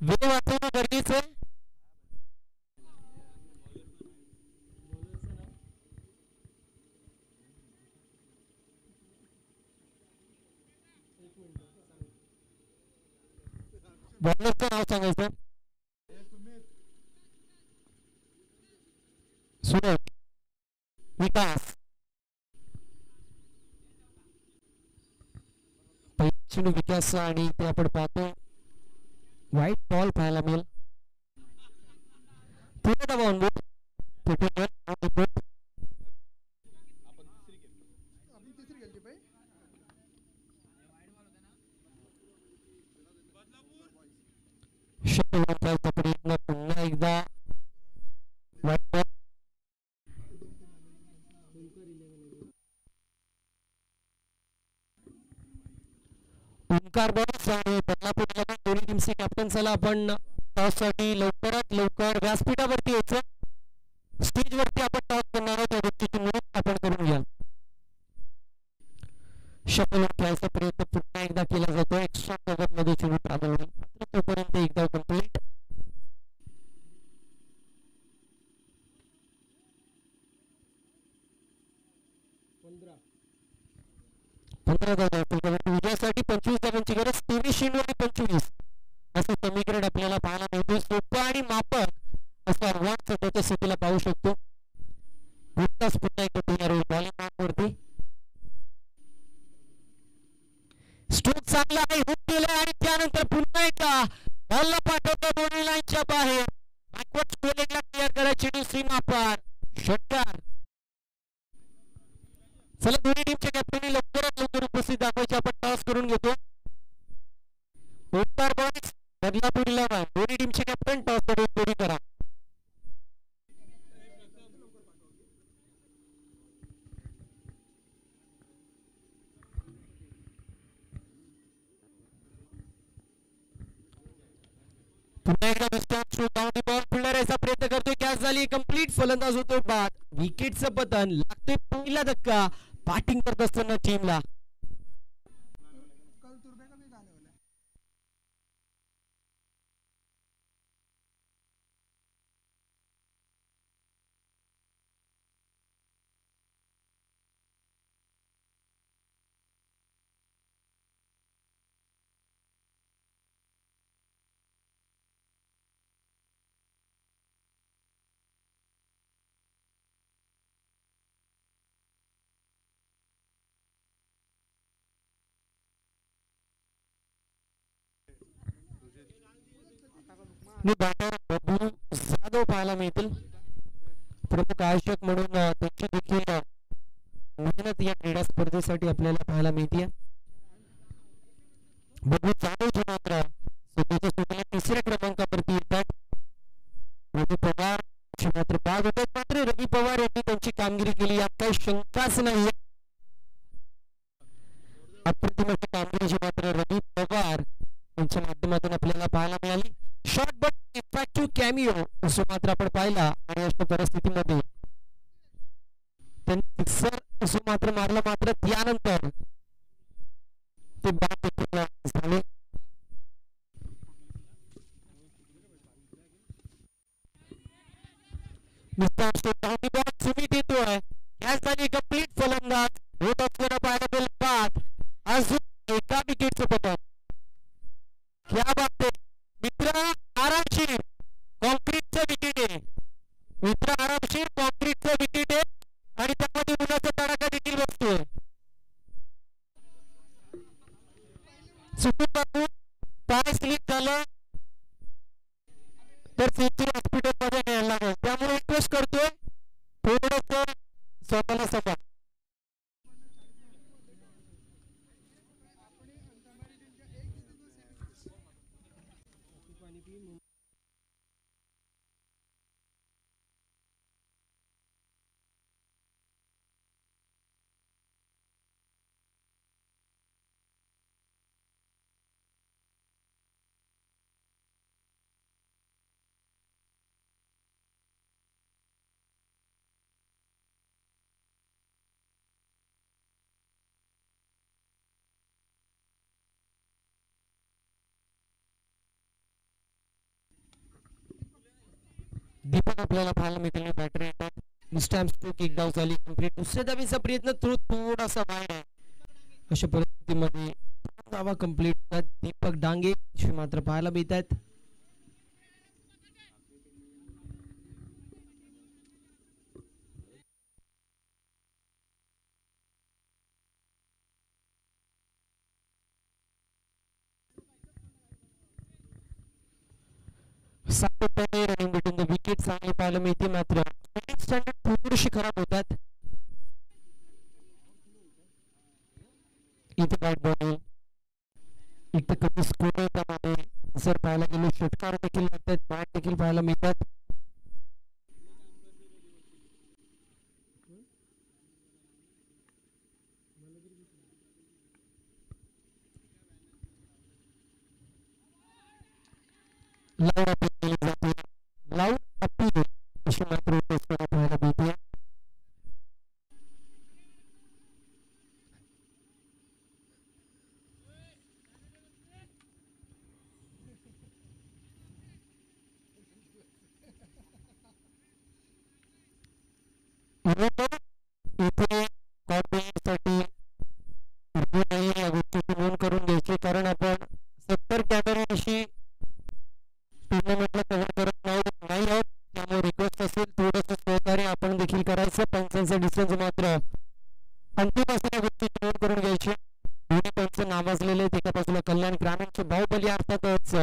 वेळ वाचवणं गरजेचं आहे. बॉलरचं नाव सांगायचं. सुरत, विकास. चेंडू विकास आणि ते आपण पाहतो व्हाईट बॉल पाहायला मिळेल. पुढे धावा ऑन बोर्ड. पुन्हा एकदा व्हाईट बॉल. ओंकार बॉक्स आणि बदलापूर दोन्ही टीमचे कॅप्टन. चला आपण टॉस साठी लवकरात लवकर व्यासपीठावरती यायचं. स्टेजवरती आपण टॉस करणार आहोत. या गोष्टीची नोंद आपण करून घ्या. शटल खेळायचा प्रयत्न पुन्हा एकदा केला जातो. एक्स्ट्रा कव्हर मध्ये चेंडू ट्रॅव्हल होईल. तोपर्यंत एकदा कंप्लीट. 15 धावा. विजयासाठी 25 धावांची गरज. 23 चेंडू आणि 25 असं समीकरण आपल्याला पाहायला मिळतो. सोपं आणि मापक असं आव्हान सध्याच्या स्थितीला पाहू शकतो. पुन्हा एकदा तयार होईल बॉलिंग मार्कवरती. स्ट्रोक चांगला आहे, हुक केला आणि त्यानंतर पुन्हा एकदा बॉलला पाठवतो दोन्ही लाईनच्या बाहेर. बॅकवर्ड स्कोरिंगला क्लिअर करायची चेंडू सीमा पार, षटकार. चला दोन्ही टीमच्या कॅप्टननी लवकरात लवकर उपस्थित दाखवायचे आपण टॉस करून घेतो. ओंकार बॉक्स, बदलापूर 11 दोन्ही टीमचे कॅप्टन टॉस साठी रेडी करा. पुन्हा एकदा बॉल फिल्डर प्रयत्न करतोय. कॅच झाली कंप्लीट. फलंदाज होतोय बाद. विकेटचं पतन. लागतोय पहिला धक्का बॅटिंग करत असताना टीमला. बबलू जाधव पाहायला मिळतील. प्रमुख आयोजक म्हणून त्यांची देखील मेहनत या क्रीडा स्पर्धेसाठी आपल्याला पाहायला मिळते. बबलू जाधव मात्र स्वतःच्या स्वतःला तिसऱ्या क्रमांकावरती येतात. रवी पवार मात्र बाद होतात. मात्र रवी पवार यांनी त्यांची कामगिरी केली यात काही शंकाच नाही. अप्रतिम अशी कामगिरीची मात्र रवी पवार यांच्या माध्यमातून आपल्याला पाहायला मिळाली. शॉर्ट बट इफेक्टिव्ह कॅमिओ असं मात्र आपण पाहिला आणि अशा परिस्थितीमध्ये त्यांनी सिक्सर असं मात्र मारलं. मात्र त्यानंतर ते बाद झाले. सुमित येतोय. कॅच झाली कंप्लीट. फलंदाज होत असलेला पाहायला बाद. अजून एका विकेटचं पतन. क्या बात है. विकेट आहे आणि त्यामध्ये उन्हाचा तडाखा देखील बसतोय. चुकून बाजू पाय स्लिप झालं तर सेंचुरी हॉस्पिटलमध्ये न्यायला लागेल. त्यामुळे रिक्वेस्ट करतोय थोडंसं स्वतःला सांभाळ. दीपक आपल्याला पाहायला मिळतील बॅटरी येतात. स्टॅम्प स्ट्रोक एक धाव झाली कंप्लीट. दुसऱ्या धावीचा प्रयत्न थोडासा बाहेर आहे. अशा परिस्थितीमध्ये धावा कंप्लीट दीपक डांगे मात्र पाहायला मिळतात. सातत्याने रनिंग बिटवीन द विकेट चांगली पाहायला मिळते. मात्र स्टँडर्ड थोडीशी खराब होतात. इथे बॅट बॉलिंग एक तर कमी स्कोर आहे. त्यामध्ये जर पाहायला गेलो षटकार देखील लागतात, बॅट देखील पाहायला मिळतात. लाऊड अपील केली जाते. लाऊड अपील अशी मात्र पाहायला मिळते. इथे कॉर्पोरेटसाठी या गोष्टीची नोंद करून घ्यायची, कारण आपण 70 कॅटेगरीशी टुर्नामेंटला कव्हर करत नाही आहोत. त्यामुळे रिक्वेस्ट असेल थोडंसं सहकार्य आपण देखील करायचं. पंचांचा डिस्टन्स मात्र अंतिम असलेल्या गोष्टीची नोंद करून घ्यायची. दोन्ही पंच नावाजलेले आहेत. एका बाजूला कल्याण ग्रामीणचे बाहुबली अर्थातच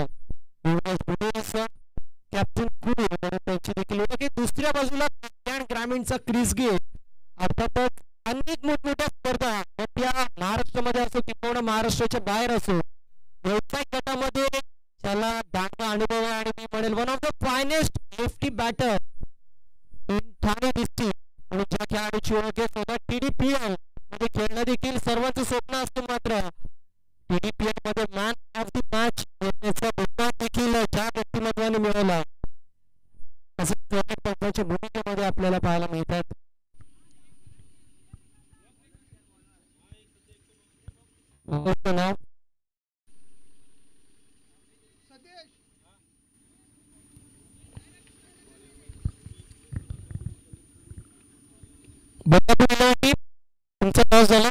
कॅप्टन कुरू त्यांची देखील ओळख. दुसऱ्या बाजूला कल्याण ग्रामीणचा क्रिस गेट अर्थातच अनेक मोठमोठ्या स्पर्धा त्या महाराष्ट्रामध्ये असो किंवा महाराष्ट्राच्या बाहेर असो व्यावसायिक गटामध्ये त्याला दांडगा अनुभव आहे आणि मी म्हणेल one of the finest lefty batter in Thane district. आणि ज्या खेळाडूची ओळख आहे स्वतः TDPL मध्ये खेळणं देखील सर्वांचं स्वप्न असतं. मात्र TDPL मध्ये मॅन ऑफ द मॅच याचा बहुमान देखील ज्या व्यक्तिमत्वाने मिळवला असं पंचांच्या भूमिकेमध्ये आपल्याला पाहायला मिळतात. नाव तुमचा टॉस झाला.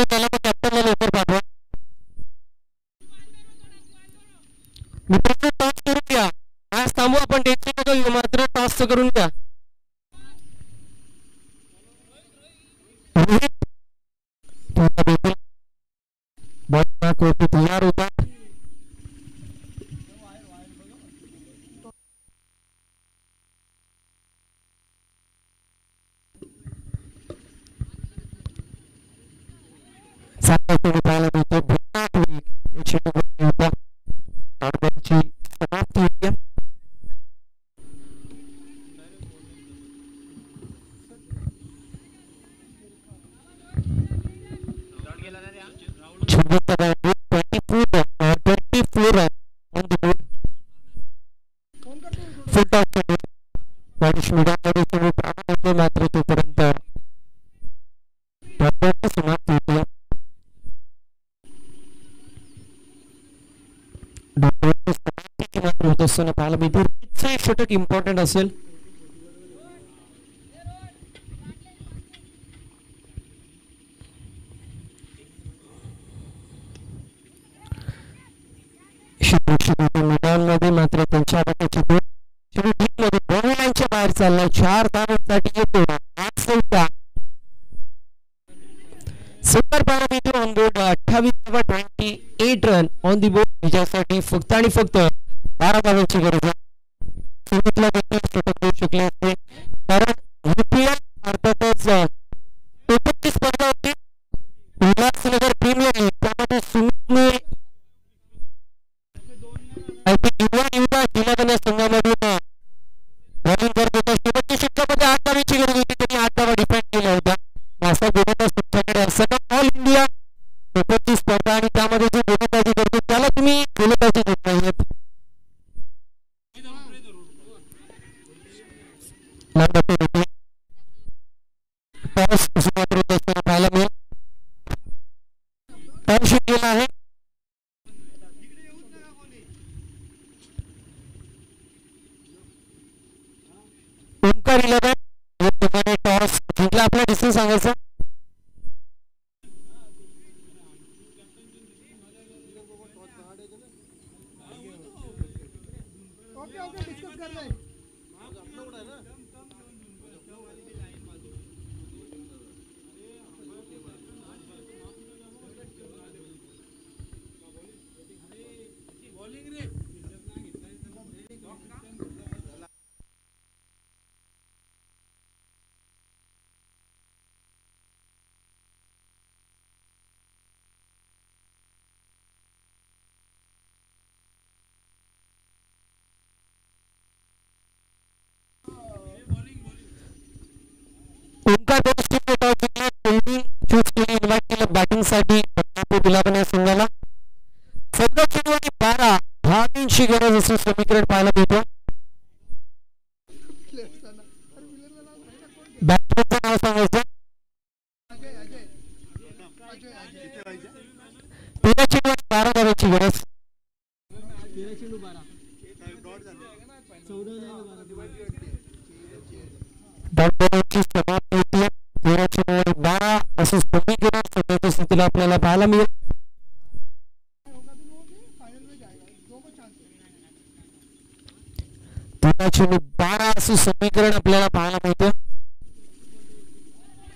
त्याला कॅप्टनला लवकर पाठवा. मित्रांनो टॉस करून घ्या. आज थांबू आपण टेन्शन मात्र टॉस करून घ्या. तयार होतात. पाहायला मिळतो समाप्ती होती. मात्र तोपर्यंत समाप्त होते. होत असताना पाहायला मिळते षटक इम्पॉर्टंट असेल. मैदानामध्ये मात्र त्यांच्या बाहेर चालला 4 धावांसाठी येतो 8 चौका सुपर पारा मित्र ऑन बोर्ड 28 धावा 28 रन ऑन दी बोर्ड विजयासाठी फक्त आणि फक्त 12 धावांची गरज आहे. सुरुवातीला देखील शतक होऊ शकले असते कारण UPL अर्थातच ओपनची स्पर्धा होती उल्हासनगर प्रीमियर लीग त्यामध्ये सुमितने युवा जिल्हा संघामधून बॉलिंग करत होता. शेवटच्या षटकामध्ये 8 धावांची गरज होती त्यांनी 8 धावा डिफेंड केल्या होत्या. असा गोलंदाज तुमच्याकडे असताना ऑल इंडिया ओपनची स्पर्धा आणि त्यामध्ये जे गोलंदाजी करतो त्याला तुम्ही गोलंदाजी देत नाहीत. टॉस सुरुवात होत असताना पाहायला मिळेल. टॉस शूट केला आहे ओंकार 11 टॉस जिंकला. आपला डिसिजन सांगायचं ओंकार बॅटिंग साठी दिला संघाला 14 चेंडू आणि 12 धावांची गरज असून समीकरण पाहायला मिळतो. बॅटमॅनचं नाव सांगायचं 13 चेंडू आणि 12 धावांची गरज. समाप्त होती 13 चेंडू आणि 12 असं समीकरण सध्याच्या स्थितीला आपल्याला पाहायला मिळेल. चेंडू 12 असं समीकरण आपल्याला पाहायला मिळतं.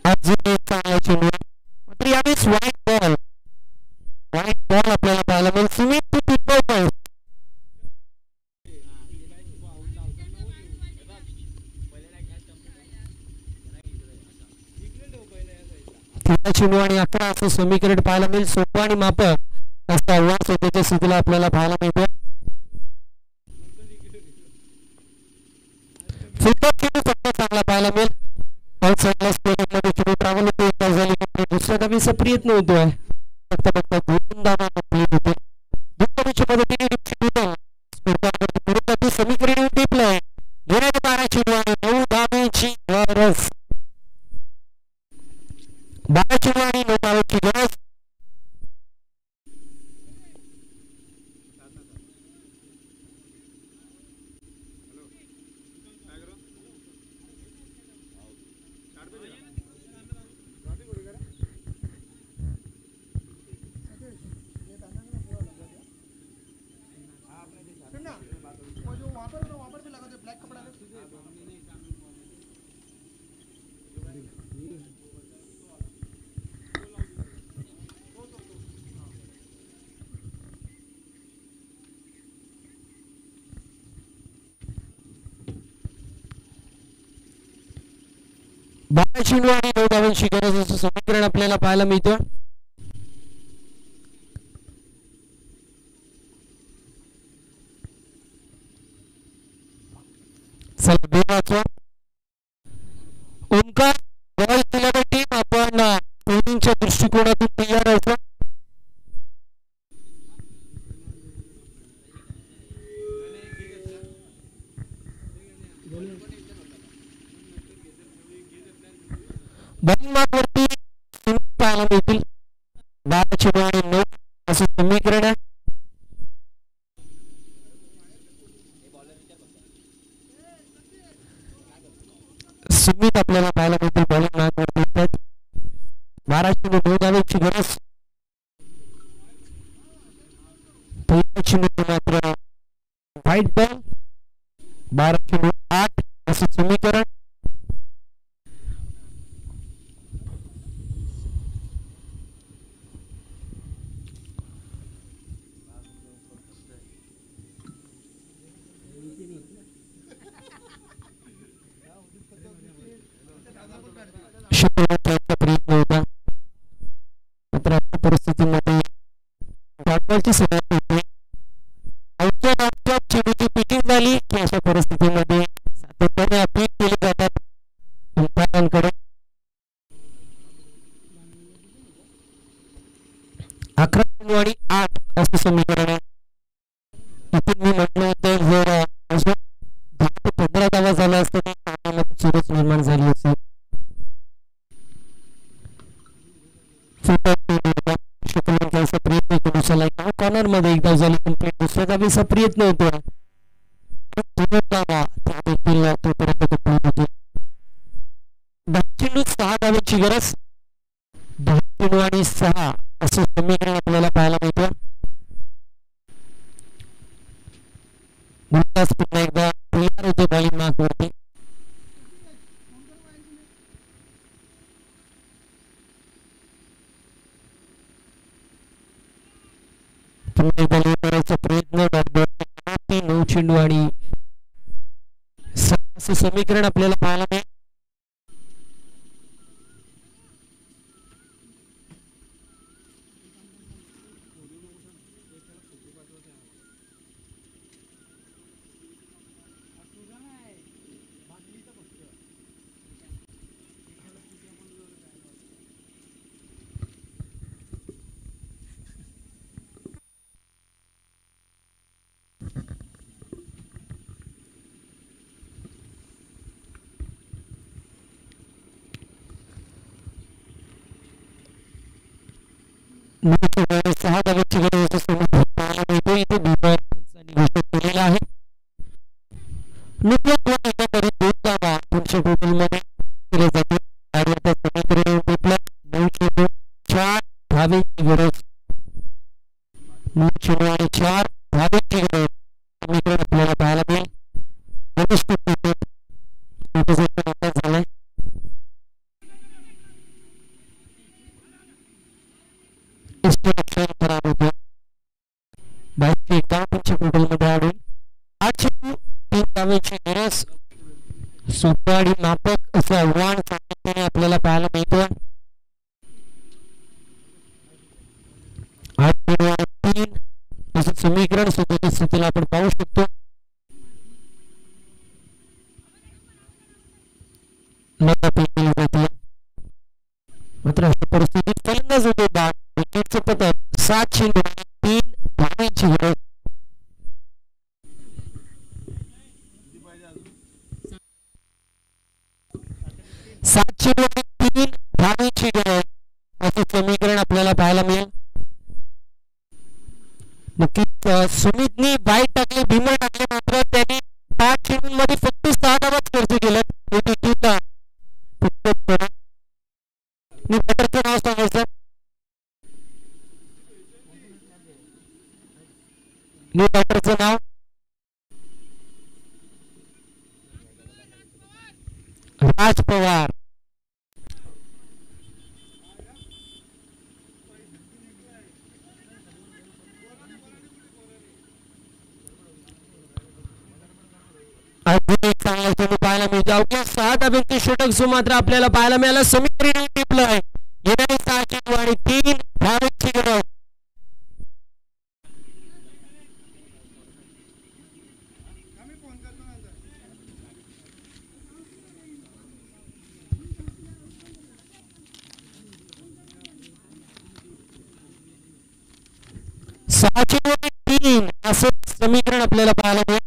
आज चांगला चेंडू मात्र यावेळेस व्हाईट बॉल आपल्याला पाहायला मिळेल. सुमित चेंडू आणि 11 असं समीकरण पाहायला मिळेल. सोपं आणि मापक असं आव्हान सध्याच्या स्थितीला आपल्याला पाहायला मिळतं. फक्त चांगला पाहायला मिळेल. चेंडू ट्रॅव्हल होतो दुसऱ्या धावेचा प्रयत्न होतोय. बघता बघता 2 धावा कंप्लीट होते. 2 धावेच्या मदतीने समीकरण टिपलंय. 12 चेंडू आणि 9 धावेची गरज. 12 चेंडू आणि 9 धावेची गरज. चेंडू आणि 9 धावांची गरज असं समीकरण आपल्याला पाहायला मिळतं. ओंकार बॉल दिल्यावर टीम आपण बॉलिंगच्या दृष्टिकोनातून तयार राहायचं. बॉलिंग मार्कवरती पाहायला मिळतील. 12 चेंडू आणि 9 असं समीकरण आहे. सुमित आपल्याला पाहायला मिळतील बॉलिंग मार्कवरती येतात. 12 चेंडू 9 धावांची गरज. पहिला चेंडू मात्र व्हाईट बॉल. 12 चेंडू 8 असं समीकरण. प्रयत्न होता मात्र अशा परिस्थितीमध्ये बॉलची सुरुवात होते. चेंडूची पिचिंग झाली की अशा परिस्थितीमध्ये सातत्याने अपील केले जातात अंपायरांकडे. 11 चेंडू आणि 8 असं समीकरण आहे. इथून मी म्हटलं होतं जर अजून 10 ते 15 धावा झाला असतं तर सामन्यामध्ये चुरस निर्माण झाली असेल. प्रयत्न करू कॉर्नर मध्ये एक धाव झाली कंप्लीट. दुसऱ्या धावेचा प्रयत्न होतो तोपर्यंत कंप्लीट होतो. 10 चेंडू 6 धावांची गरज. 10 चेंडू आणि 6 असं समीकरण आपल्याला पाहायला मिळतं. पुन्हा एकदा तयार होते बॉलिंग मार्क वरती. करायचा प्रयत्न 9 चेंडू आणि 6 असं समीकरण आपल्याला पाहायला मिळेल. सहा धावांची गरज पाहायला मिळतो. इथे घोषित केलेला आहे. तरी 2 धावा पुढच्या टोटलमध्ये केले जाते. आणि आता समीकरण 9 चेंडू 4 धावेची गरज. 9 चेंडू आणि 4 धावेची गरज समीकरण आपल्याला पाहायला मिळेल. झालंय. खराब होतो. बाहेरची एक धाव पुढच्या टोटलमध्ये आढळून 8 चेंडू 3 धावेची गरज. सोपं आणि मापक असं आव्हान सातत्याने आपल्याला पाहायला मिळतं. 8 चेंडू आणि 3 असं समीकरण सध्याच्या स्थितीला आपण पाहू शकतो. मात्र अशा परिस्थितीत फलंदाज होते बाद. विकेटचं पतन 7 चेंडू 3 धावेची गरज. 7 चेंडू 3 धावेची गरज असं समीकरण आपल्याला पाहायला मिळेल. नक्कीच सुमितनी वाईट टाकले, भीमर टाकले, मात्र त्यांनी 5 चेंडूंमध्ये फक्त 6 धावाच खर्च केलं. मी बॅटरचं नाव सांगायचं. बॅटरचं नाव राज पवार. चांगला चेंडू पाहायला मिळतो. अवघ्या 6 धाब्यांचे षटक सुमात्र आपल्याला पाहायला मिळालं. समीकरण टिपलंय. येणारे 6 चेंडू आणि 3 धावेची गरज. सहा चेंडू आणि 3 असं समीकरण आपल्याला पाहायला मिळेल.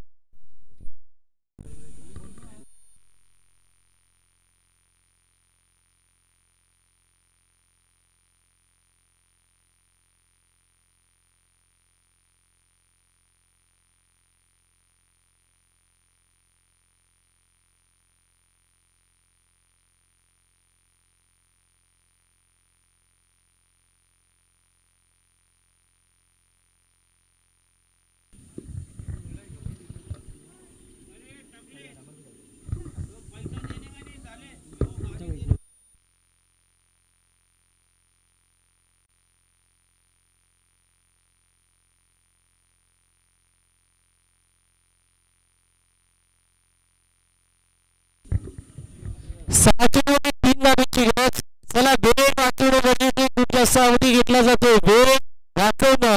6 चेंडू आणि 3 धावांची गरज. चला वेळ वाचवणं गरजेचं, खूप जास्त अवधी घेतला जातो. वेळ वाचवणं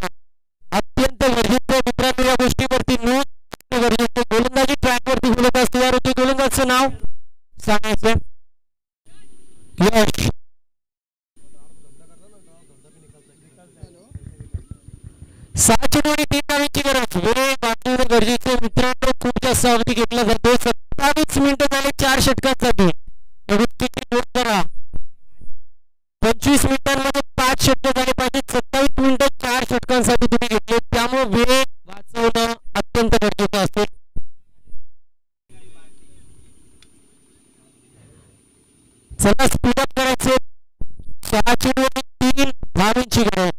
अत्यंत गरजेचं मित्रांनो, या गोष्टीवरती नोंद गरजेचं. गोलंदाजी ट्रॅक वरती गोलंदाज तयार होते. गोलंदाजचं नाव सांगायचं. यश. 6 चेंडू आणि 3 धावांची गरज. वेळ वाचवणं गरजेचं मित्रांनो, खूप जास्त अवधी घेतला जातो. 27 मिनिटं झाले 4 षटकांसाठी. या गोष्टीची नोंद करा. 25 मिनिटांमध्ये 5 षटकं झाले पाहिजे. 27 मिनिटं 4 षटकांसाठी तुम्ही घेतले, त्यामुळे वेळ वाचवणं अत्यंत गरजेचं असेल. चला स्पीडअप करायचे. 6 चेंडू आणि 3 धावांची गरज.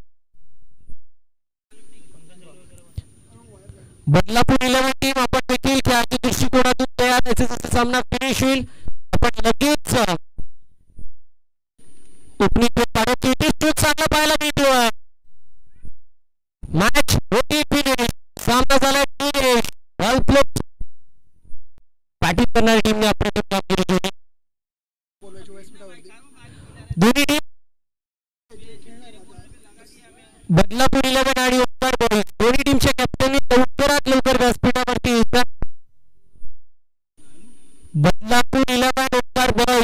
बदलापूर 11 टीम आपण देखील खेळाच्या दृष्टिकोनातून तयार. जसं सामना फिनिश होईल आपण लगेच ओपनिंग पाडत चांगला पाहायला मिळतोय. मॅच होती फिनिश. सामना झाला फिनिश. बॉल प्लेट बॅटिंग करणारी टीमने अप्रतिम कामगिरी केली. दोन्ही टीम बदलापूर 11 आणि ओंकार बॉईज दोन्ही टीमच्या कॅप्टननी लवकरात लवकर व्यासपीठावरती येतात. बदलापूर 11 ओंकार बॉईज